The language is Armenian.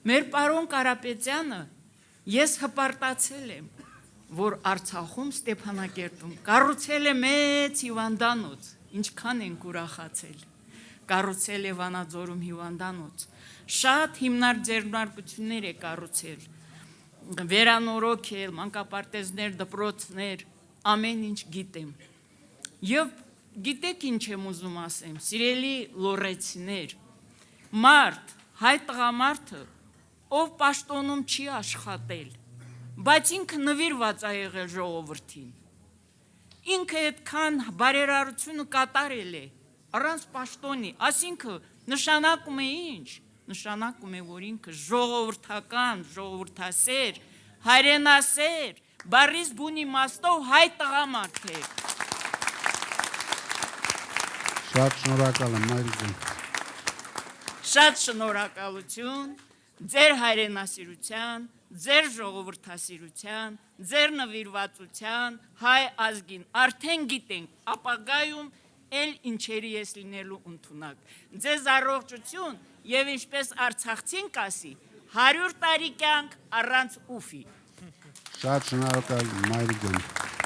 Մեր պարոն Կարապետյանը ես հպարտացել եմ, որ Արցախում Ստեփանակերտում կառուցել է մեծ հիվանդանոց, ինչքան ենք ուրախացել, կառուցել է Վանաձորում հիվանդանոց, շատ հիմնարկ ձեռնարկություններ է կառուցել, վերանորոգել, մանկապարտեզներ, դպրոցներ, ամեն ինչ գիտեմ։ Եվ գիտեք ինչ եմ ուզում ասեմ, սիրելի լոռեցիներ, մարդ, հայ տղամարդը, ով պաշտոնում չի աշխատել, բայց ինքը նվիրված է եղել ժողովրդին, ինքը այդքան բարերարությունը կատարել է, առանց պաշտոնի, ասինքն նշանակում է ինչ, նշանակում է, որ ինքը ժողովրդական, ժողովրդասեր, հայրենասեր, բառից բուն իմաստով հայ տղամարդ է։ Շատ շնորհակալ եմ, Մայրիկին։ Շատ շնորհակալություն ձեր հայրենասիրության, ձեր ժողովրդասիրության, ձեր նվիրվածության, հայ ազգին, արդեն գիտենք, ապագայում էլ ինչերի ես լինելու ընդունակ։ Ձեզ առողջություն և ինչպես արցախցին կասի, 100 տարի կյանք առանց ուֆի։ Շատ շնորհակալ, Մայրիկին։